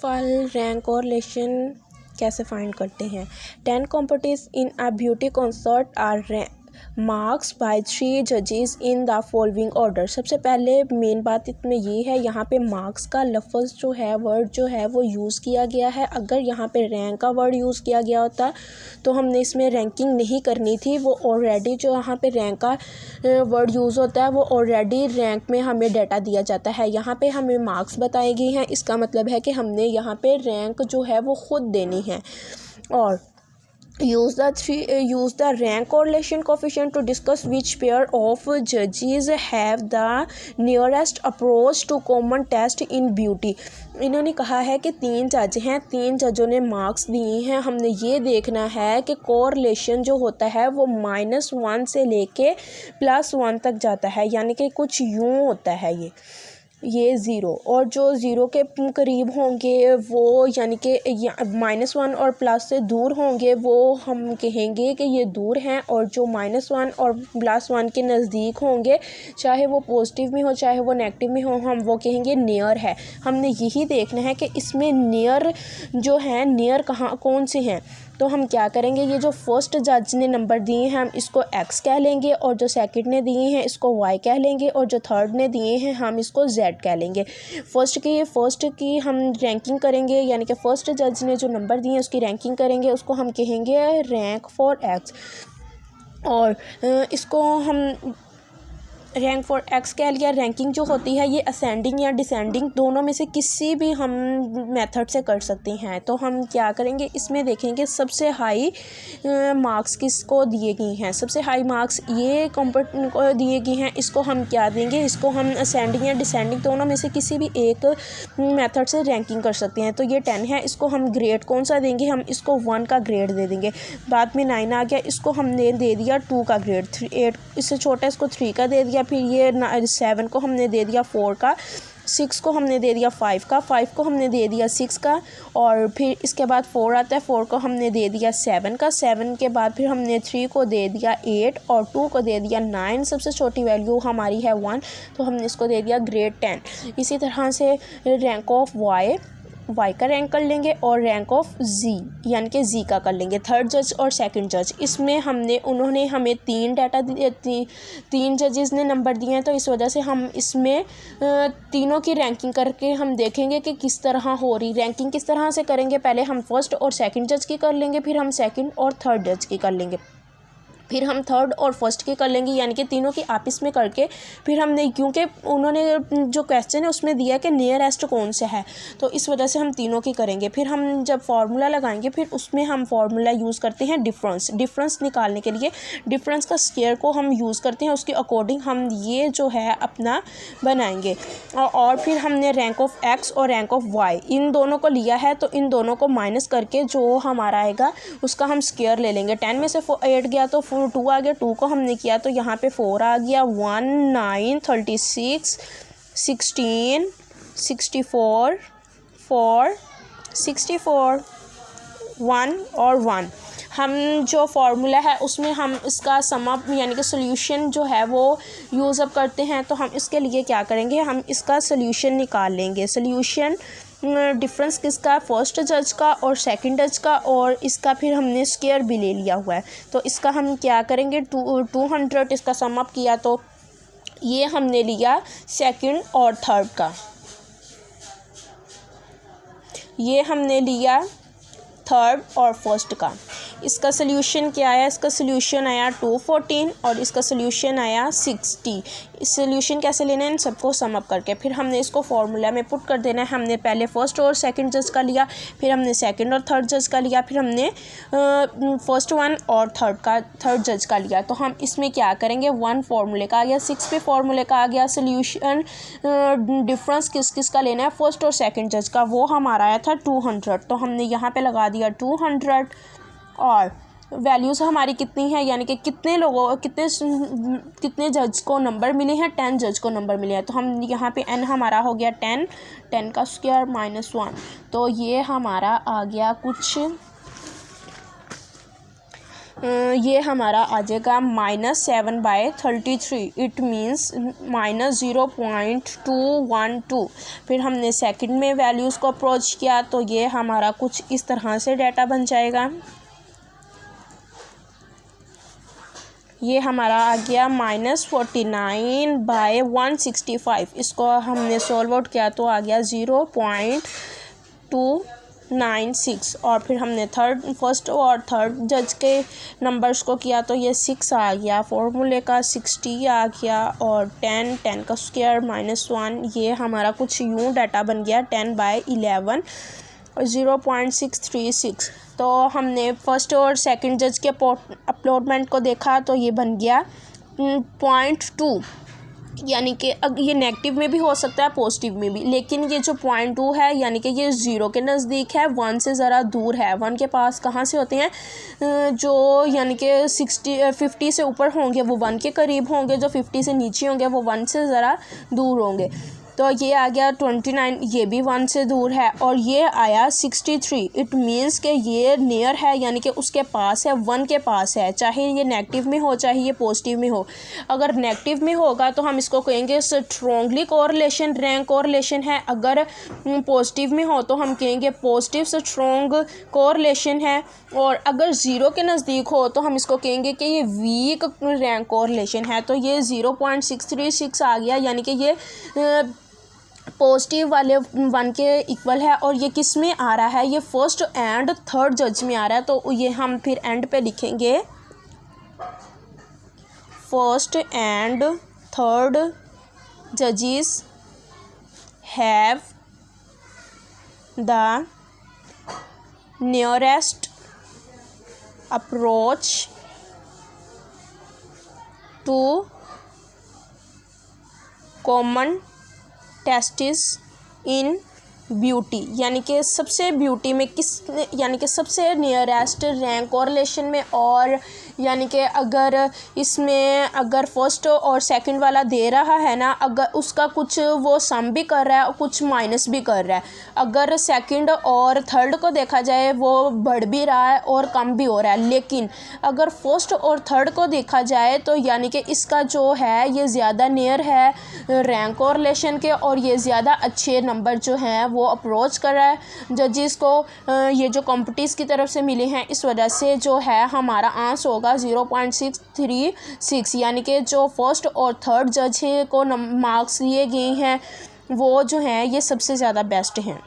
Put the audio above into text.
All rank और relation कैसे find करते हैं। 10 competitors in a beauty concert are marks by 3 जजेस इन द फॉलोइंग ऑर्डर। सबसे पहले मेन बात इसमें ये है, यहाँ पे मार्क्स का लफ्ज़ जो है, वर्ड जो है वो यूज़ किया गया है। अगर यहाँ पे रैंक का वर्ड यूज़ किया गया होता तो हमने इसमें रैंकिंग नहीं करनी थी। वो ऑलरेडी जो यहाँ पे रैंक का वर्ड यूज़ होता है वो ऑलरेडी रैंक में हमें डाटा दिया जाता है। यहाँ पे हमें मार्क्स बताए गए हैं, इसका मतलब है कि हमने यहाँ पे रैंक जो है वो ख़ुद देनी है। और use the rank correlation coefficient to discuss which pair of judges have the nearest approach to common test in beauty। इन्होंने कहा है कि 3 जज हैं, 3 जजों ने मार्क्स दिए हैं। हमने ये देखना है कि कोरिलेशन जो होता है वो -1 से लेके +1 तक जाता है, यानी कि कुछ यूँ होता है ये 0, और जो 0 के करीब होंगे वो यानी कि -1 और प्लस से दूर होंगे वो हम कहेंगे कि ये दूर हैं, और जो -1 और +1 के नज़दीक होंगे, चाहे वो पॉजिटिव में हो चाहे वो नेगेटिव में हो, हम वो कहेंगे नियर है। हमने यही देखना है कि इसमें नियर जो है, नियर कहाँ कौन से हैं। तो हम क्या करेंगे, ये जो फर्स्ट जज ने नंबर दिए हैं हम इसको x कह लेंगे, और जो सेकंड ने दिए हैं इसको y कह लेंगे, और जो थर्ड ने दिए हैं हम इसको z कह लेंगे। फर्स्ट की हम रैंकिंग करेंगे, यानी कि फर्स्ट जज ने जो नंबर दिए हैं उसकी रैंकिंग करेंगे, उसको हम कहेंगे रैंक फॉर x। और इसको हम रैंक फॉर एक्स कह लिया। रैंकिंग जो होती है ये असेंडिंग या डिसेंडिंग दोनों में से किसी भी हम मेथड से कर सकते हैं। तो हम क्या करेंगे, इसमें देखेंगे सबसे हाई मार्क्स किसको दिए गए हैं। सबसे हाई मार्क्स ये कॉम्पिटिशन को दिए गए हैं, इसको हम क्या देंगे, इसको हम असेंडिंग या डिसेंडिंग दोनों में से किसी भी एक मेथड से रैंकिंग कर सकते हैं। तो ये 10 है, इसको हम ग्रेड कौन सा देंगे, हम इसको 1 का ग्रेड दे देंगे। बाद में 9 आ गया, इसको हमने दे दिया 2 का ग्रेड। 8 इससे छोटा इसको 3 का दे दिया। फिर ये 7 को हमने दे दिया 4 का। 6 को हमने दे दिया 5 का। 5 को हमने दे दिया 6 का। और फिर इसके बाद 4 आता है, 4 को हमने दे दिया 7 का। 7 के बाद फिर हमने 3 को दे दिया 8 और 2 को दे दिया 9। सबसे छोटी वैल्यू हमारी है 1, तो हमने इसको दे दिया ग्रेड 10। इसी तरह से रैंक ऑफ वाई का रैंक कर लेंगे, और रैंक ऑफ जी यानी कि जी का कर लेंगे, थर्ड जज और सेकंड जज। इसमें उन्होंने हमें 3 डाटा दिए, 3 जजेस ने नंबर दिए हैं, तो इस वजह से हम इसमें तीनों की रैंकिंग करके हम देखेंगे कि किस तरह हो रही। रैंकिंग किस तरह से करेंगे, पहले हम फर्स्ट और सेकंड जज की कर लेंगे, फिर हम सेकंड और थर्ड जज की कर लेंगे, फिर हम थर्ड और फर्स्ट की कर लेंगे, यानी कि तीनों की आपस में करके फिर हमने, क्योंकि उन्होंने जो क्वेश्चन है उसमें दिया कि नियरेस्ट कौन सा है, तो इस वजह से हम तीनों की करेंगे। फिर हम जब फार्मूला लगाएंगे फिर उसमें हम फार्मूला यूज़ करते हैं डिफरेंस निकालने के लिए। डिफरेंस का स्क्वायर को हम यूज़ करते हैं, उसके अकॉर्डिंग हम ये जो है अपना बनाएंगे। और फिर हमने रैंक ऑफ एक्स और रैंक ऑफ वाई इन दोनों को लिया है, तो इन दोनों को माइनस करके जो हमारा आएगा उसका हम स्क्वायर ले लेंगे। 10 में से 8 गया तो 2 आ गया, 2 को हमने किया तो यहाँ पे 4 आ गया। 1 9 36 16 64 4 64 1 और 1। हम जो फार्मूला है उसमें हम इसका सम अप यानी कि सोल्यूशन जो है वो यूज़ अप करते हैं। तो हम इसके लिए क्या करेंगे, हम इसका सोल्यूशन निकाल लेंगे। सोल्यूशन डिफरेंस किसका, फर्स्ट जज का और सेकंड जज का, और इसका फिर हमने स्क्वायर भी ले लिया हुआ है। तो इसका हम क्या करेंगे, 200 इसका सम अप किया तो ये हमने लिया सेकंड और थर्ड का, ये हमने लिया थर्ड और फर्स्ट का। इसका सोल्यूशन क्या आया, इसका सोल्यूशन आया 214 और इसका सोल्यूशन आया 60। इस सोल्यूशन कैसे लेना है, इन सबको सम अप करके फिर हमने इसको फार्मूला में पुट कर देना है। हमने पहले फर्स्ट और सेकंड जज का लिया, फिर हमने सेकंड और थर्ड जज का लिया, फिर हमने फर्स्ट वन और थर्ड जज का लिया। तो हम इसमें क्या करेंगे, 1 फार्मूले का आ गया, 6 पे फार्मूले का आ गया। सोल्यूशन डिफरेंस किस का लेना है, फर्स्ट और सेकंड जज का, वो हमारा आया था 200। तो हमने यहाँ पे लगा दिया 200। और वैल्यूज़ हमारी कितनी है, यानी कि कितने जज को नंबर मिले हैं, 10 जज को नंबर मिले हैं। तो हम यहाँ पे n हमारा हो गया 10 का स्क्वायर -1, तो ये हमारा आ गया कुछ ये हमारा आ जाएगा -7/33। It means -0.212। फिर हमने सेकंड में वैल्यूज़ को अप्रोच किया तो ये हमारा कुछ इस तरह से डाटा बन जाएगा। ये हमारा आ गया -49/165। इसको हमने सॉल्व आउट किया तो आ गया 0.296। और फिर हमने फर्स्ट और थर्ड जज के नंबर्स को किया तो ये 6 आ गया, फॉर्मूले का 60 आ गया, और 10 का स्क्वायर -1। ये हमारा कुछ यूँ डाटा बन गया 10/11 और 0.636। तो हमने फर्स्ट और सेकंड जज के अपलॉटमेंट को देखा तो ये बन गया 0.2, यानी कि ये नेगेटिव में भी हो सकता है पॉजिटिव में भी, लेकिन ये जो 0.2 है यानी कि ये 0 के नज़दीक है, 1 से ज़रा दूर है। 1 के पास कहाँ से होते हैं, जो यानी कि 50 से ऊपर होंगे वो 1 के करीब होंगे, जो 50 से नीचे होंगे वो 1 से ज़रा दूर होंगे। तो ये आ गया 29, ये भी 1 से दूर है, और ये आया 63। इट मीन्स कि ये नियर है, यानी कि उसके पास है, 1 के पास है, चाहे ये नेगेटिव में हो चाहे ये पॉजिटिव में हो। अगर नेगेटिव में होगा तो हम इसको कहेंगे स्ट्रॉन्गली कोरिलेशन, रैंक कोरिलेशन है। अगर पॉजिटिव में हो तो हम कहेंगे पॉजिटिव स्ट्रॉन्ग कोरिलेशन है। और अगर 0 के नज़दीक हो तो हम इसको कहेंगे कि ये वीक रैंक कोरिलेशन है। तो ये 0.636 आ गया, यानी कि ये पॉजिटिव वाले 1 के इक्वल है। और ये किस में आ रहा है, ये फर्स्ट एंड थर्ड जज में आ रहा है। तो ये हम फिर एंड पे लिखेंगे फर्स्ट एंड थर्ड जजेस have the nearest approach to common tastes in beauty, यानी कि सबसे ब्यूटी में यानी कि सबसे नियरेस्ट रैंक कोरिलेशन में। और यानी कि अगर इसमें अगर फर्स्ट और सेकंड वाला दे रहा है ना, अगर उसका कुछ वो सम भी कर रहा है और कुछ माइनस भी कर रहा है। अगर सेकंड और थर्ड को देखा जाए वो बढ़ भी रहा है और कम भी हो रहा है, लेकिन अगर फर्स्ट और थर्ड को देखा जाए तो यानी कि इसका जो है ये ज़्यादा नियर है रैंक कोरिलेशन के, और ये ज़्यादा अच्छे नंबर जो हैं वो अप्रोच कर रहा है जजेस को। ये जो कॉम्पिटिस की तरफ से मिले हैं, इस वजह से जो है हमारा आंसर होगा 0.636, यानी कि जो फर्स्ट और थर्ड जज को मार्क्स लिए गए हैं वो जो हैं ये सबसे ज़्यादा बेस्ट हैं।